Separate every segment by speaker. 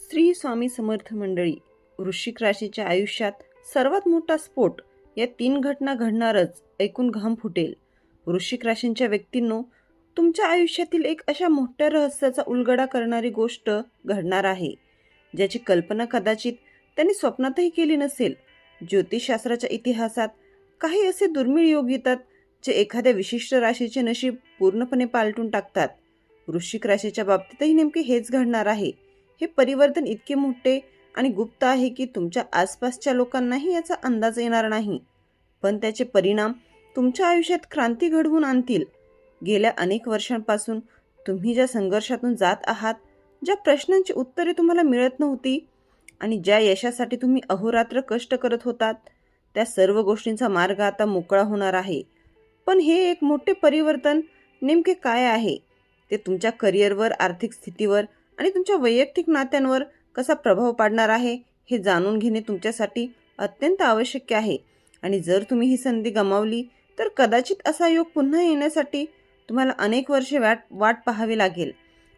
Speaker 1: श्री स्वामी समर्थ मंडळी. वृश्चिक राशीच्या आयुष्यात सर्वात मोठा स्फोट या 3 घटना घडणारच, ऐकून घाम फुटेल. वृश्चिक राशींच्या व्यक्तींनो, तुमच्या आयुष्यातील एक अशा मोठ्या रहस्याचा उलगडा करणारी गोष्ट घडणार आहे, ज्याची कल्पना कदाचित त्यांनी स्वप्नातही केली नसेल. ज्योतिषशास्त्राच्या इतिहासात काही असे दुर्मिळ योग येतात जे एखाद्या विशिष्ट राशीचे नशीब पूर्णपणे पालटून टाकतात. वृश्चिक राशीच्या बाबतीतही नेमके हेच घडणार आहे. हे परिवर्तन इतके मोठे आणि गुप्त आहे की तुमच्या आसपासच्या लोकांनाही याचा अंदाज येणार नाही, पण त्याचे परिणाम तुमच्या आयुष्यात क्रांती घडवून आणतील. गेल्या अनेक वर्षांपासून तुम्ही ज्या संघर्षातून जात आहात, ज्या प्रश्नांची उत्तरे तुम्हाला मिळत नव्हती आणि ज्या यशासाठी तुम्ही अहोरात्र कष्ट करत होतात, त्या सर्व गोष्टींचा मार्ग आता मोकळा होणार आहे. पण हे एक मोठे परिवर्तन नेमके काय आहे, ते तुमच्या करिअरवर, आर्थिक स्थितीवर आणि तुमच्या वैयक्तिक नात्यांवर कसा प्रभाव पाडणार आहे, हे जाणून घेणे तुमच्यासाठी अत्यंत आवश्यक आहे. आणि जर तुम्ही ही संधी गमावली तर कदाचित असा योग पुन्हा येण्यासाठी तुम्हाला अनेक वर्षे वाट पाहावी लागेल.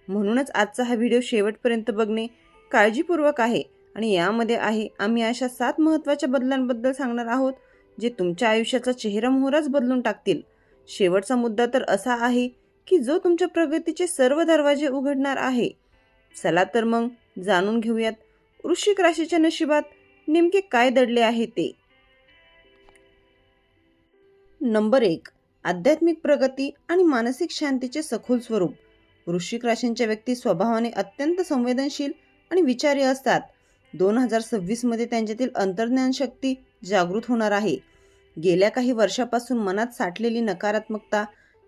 Speaker 1: म्हणूनच आजचा हा व्हिडिओ शेवटपर्यंत बघणे काळजीपूर्वक आहे. आणि यामध्ये आम्ही अशा 7 महत्त्वाच्या बदलांबद्दल सांगणार आहोत, जे तुमच्या आयुष्याचा चेहरामोहराच बदलून टाकतील. शेवटचा मुद्दा तर असा आहे की जो तुमच्या प्रगतीचे सर्व दरवाजे उघडणार आहे. चला तर मग जाणून घेऊयात वृश्चिक राशीच्या नशिबात नेमके काय दडले आहे ते. नंबर 1. आध्यात्मिक प्रगती आणि मानसिक शांतीचे सखोल स्वरूप. वृश्चिक राशींच्या व्यक्ती स्वभावाने अत्यंत संवेदनशील आणि विचारी असतात. 2026 मध्ये त्यांच्यातील अंतर्ज्ञान शक्ती जागृत होणार आहे. गेल्या काही वर्षापासून मनात साठलेली नकारात्मकता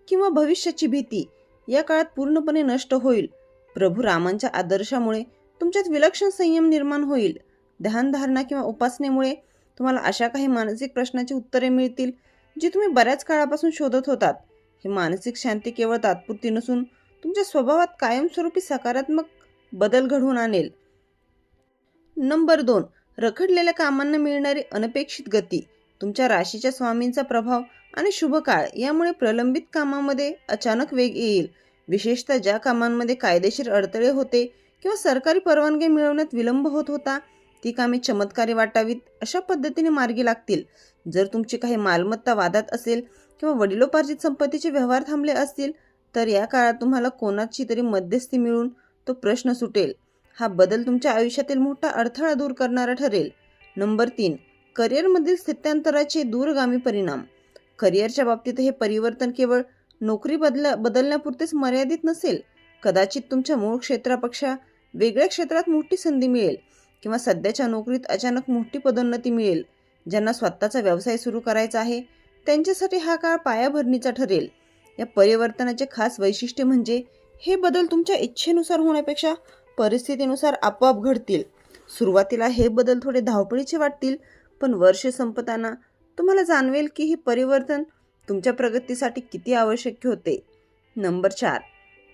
Speaker 1: किंवा भविष्याची भीती या काळात पूर्णपणे नष्ट होईल. प्रभू रामांच्या आदर्शामुळे तुमच्यात विलक्षण संयम निर्माण होईल. ध्यानधारणा किंवा उपासनेमुळे तुम्हाला अशा काही मानसिक प्रश्नांची उत्तरे मिळतील जी तुम्ही बऱ्याच काळापासून शोधत होतात. ही मानसिक शांती केवळ तात्पुरती नसून तुमच्या स्वभावात कायमस्वरूपी सकारात्मक बदल घडवून आणेल. नंबर 2. रखडलेल्या कामांना मिळणारी अनपेक्षित गती. तुमच्या राशीच्या स्वामींचा प्रभाव आणि शुभ काळ यामुळे प्रलंबित कामामध्ये अचानक वेग येईल. विशेषतः ज्या कामांमध्ये कायदेशीर अडथळे होते किंवा सरकारी परवानगी मिळवण्यात विलंब होत होता, ती कामे चमत्कारी वाटावीत अशा पद्धतीने मार्गी लागतील. जर तुमची काही मालमत्ता वादात असेल किंवा वडिलोपार्जित संपत्तीचे व्यवहार थांबले असतील, तर या काळात तुम्हाला कोणाची तरी मध्यस्थी मिळून तो प्रश्न सुटेल. हा बदल तुमच्या आयुष्यातील मोठा अडथळा दूर करणारा ठरेल. नंबर 3. करिअरमधील स्थित्यंतराचे दूरगामी परिणाम. करिअरच्या बाबतीत हे परिवर्तन केवळ नोकरी बदलण्यापुरतेच मर्यादित नसेल. कदाचित तुमच्या मूळ क्षेत्रापेक्षा वेगळ्या क्षेत्रात मोठी संधी मिळेल किंवा सध्याच्या नोकरीत अचानक मोठी पदोन्नती मिळेल. ज्यांना स्वतःचा व्यवसाय सुरू करायचा आहे त्यांच्यासाठी हा काळ पायाभरणीचा ठरेल. या परिवर्तनाचे खास वैशिष्ट्य म्हणजे हे बदल तुमच्या इच्छेनुसार होण्यापेक्षा परिस्थितीनुसार आपोआप घडतील. सुरुवातीला हे बदल थोडे धावपळीचे वाटतील, पण वर्ष संपताना तुम्हाला जाणवेल की हे परिवर्तन तुमच्या प्रगतीसाठी किती आवश्यक होते. नंबर 4.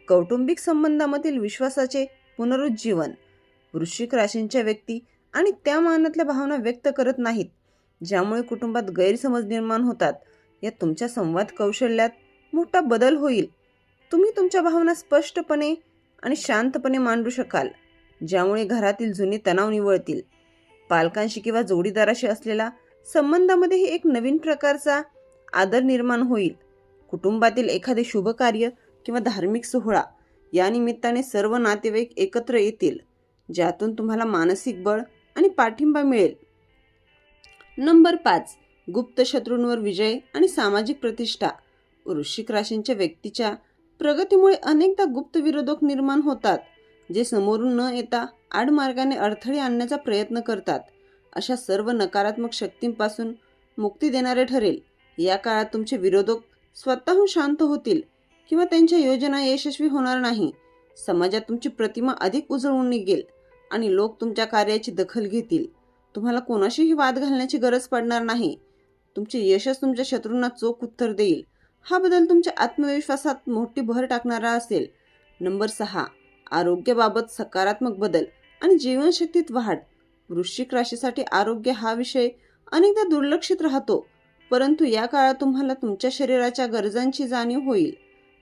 Speaker 1: कौटुंबिक संबंधामधील विश्वासाचे पुनरुज्जीवन. वृश्चिक राशींच्या व्यक्ती आणि त्या मानातल्या भावना व्यक्त करत नाहीत, ज्यामुळे कुटुंबात गैरसमज निर्माण होतात. या तुमच्या संवाद कौशल्यात मोठा बदल होईल. तुम्ही तुमच्या भावना स्पष्टपणे आणि शांतपणे मांडू शकाल, ज्यामुळे घरातील जुने तणाव निवळतील. पालकांशी किंवा जोडीदाराशी असलेल्या संबंधामध्येही एक नवीन प्रकारचा आदर निर्माण होईल. कुटुंबातील एखादे शुभ कार्य किंवा धार्मिक सोहळा या निमित्ताने सर्व नातेवाईक एकत्र येतील, ज्यातून तुम्हाला मानसिक बळ आणि पाठिंबा मिळेल. नंबर 5. गुप्त शत्रूंवर विजय आणि सामाजिक प्रतिष्ठा. वृश्चिक राशींच्या व्यक्तीच्या प्रगतीमुळे अनेकदा गुप्त विरोधक निर्माण होतात, जे समोरून न येता आडमार्गाने अडथळे आणण्याचा प्रयत्न करतात. अशा सर्व नकारात्मक शक्तींपासून मुक्ती देणारे ठरेल. या काळात तुमचे विरोधक स्वतःहून शांत होतील किंवा त्यांच्या योजना यशस्वी होणार नाही. समाजात तुमची प्रतिमा अधिक उजळून निघेल आणि लोक तुमच्या कार्याची दखल घेतील. तुम्हाला कोणाशीही वाद घालण्याची गरज पडणार नाही. तुमचे यशच तुमच्या शत्रूंना चोख उत्तर देईल. हा बदल तुमच्या आत्मविश्वासात मोठी भर टाकणारा असेल. नंबर 6. आरोग्याबाबत सकारात्मक बदल आणि जीवनशक्तीत वाढ. वृश्चिक राशीसाठी आरोग्य हा विषय अनेकदा दुर्लक्षित राहतो, परंतु या काळात तुम्हाला तुमच्या शरीराच्या गरजांची जाणीव होईल.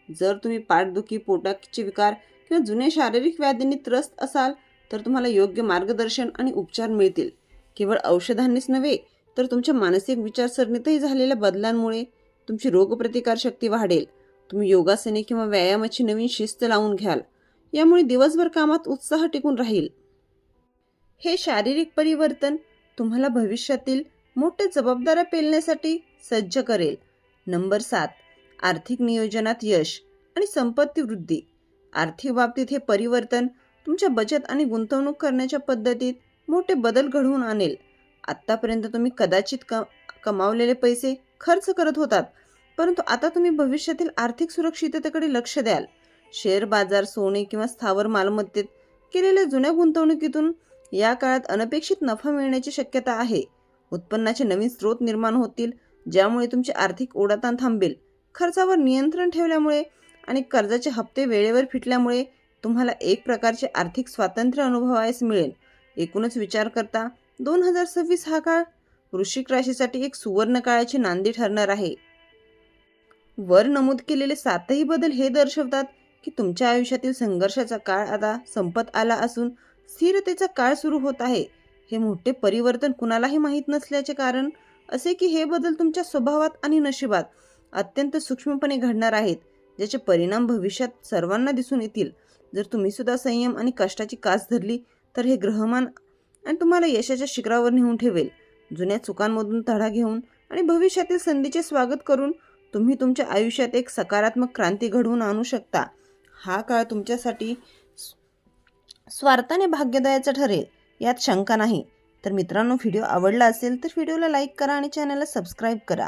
Speaker 1: जर तुम्ही पाठदुखी, पोटाचे विकार किंवा जुन्या शारीरिक व्याधींनी त्रस्त असाल तर तुम्हाला योग्य मार्गदर्शन आणि उपचार मिळतील. केवळ औषधांनीच नव्हे तर तुमच्या मानसिक विचारसरणीतही झालेल्या बदलांमुळे तुमची रोगप्रतिकारशक्ती वाढेल. तुम्ही योगासने किंवा व्यायामाची नवीन शिस्त लावून घ्याल. यामुळे दिवसभर कामात उत्साह टिकून राहील. हे शारीरिक परिवर्तन तुम्हाला भविष्यातील मोठ्या जबाबदाऱ्या पेलण्यासाठी सज्ज करेल. नंबर 7. आर्थिक नियोजनात यश आणि संपत्ती वृद्धी. आर्थिक बाबतीत हे परिवर्तन तुमच्या बचत आणि गुंतवणूक करण्याच्या पद्धतीत मोठे बदल घडवून आणेल. आत्तापर्यंत तुम्ही कदाचित कमावलेले पैसे खर्च करत होतात, परंतु आता तुम्ही भविष्यातील आर्थिक सुरक्षिततेकडे लक्ष द्याल. शेअर बाजार, सोने किंवा स्थावर मालमत्तेत केलेल्या जुन्या गुंतवणुकीतून या काळात अनपेक्षित नफा मिळण्याची शक्यता आहे. उत्पन्नाचे नवीन स्रोत निर्माण होतील, ज्यामुळे तुमची आर्थिक ओढाताण थांबेल. खर्चावर नियंत्रण ठेवल्यामुळे आणि कर्जाचे हप्ते वेळेवर फिटल्यामुळे तुम्हाला एक प्रकारचे आर्थिक स्वातंत्र्य अनुभवायला मिळेल. एकूणच विचार करता 2026 हा काळ वृश्चिक राशीसाठी एक सुवर्ण काळाची नांदी ठरणार आहे. वर नमूद केलेले 7ही बदल हे दर्शवतात की तुमच्या आयुष्यातील संघर्षाचा काळ आता संपत आला असून स्थिरतेचा काळ सुरू होत आहे. हे मोठे परिवर्तन कुणालाही माहीत नसल्याचे कारण असे की हे बदल तुमच्या स्वभावात आणि नशिबात अत्यंत सूक्ष्मपणे घडणार आहेत, ज्याचे परिणाम भविष्यात सर्वांना दिसून येतील. जर तुम्ही सुद्धा संयम आणि कष्टाची कास धरली तर हे ग्रहमान आणि तुम्हाला यशाच्या शिखरावर नेऊन ठेवेल. जुन्या चुकांमधून तडा घेऊन आणि भविष्यातील संधीचे स्वागत करून तुम्ही तुमच्या आयुष्यात एक सकारात्मक क्रांती घडवून आणू शकता. हा काळ तुमच्यासाठी स्वार्थाने भाग्यदायाचा ठरेल, यात शंका नाही. तर मित्रांनो, व्हिडिओ आवडला असेल तर व्हिडिओला लाईक करा आणि चॅनलला सबस्क्राईब करा.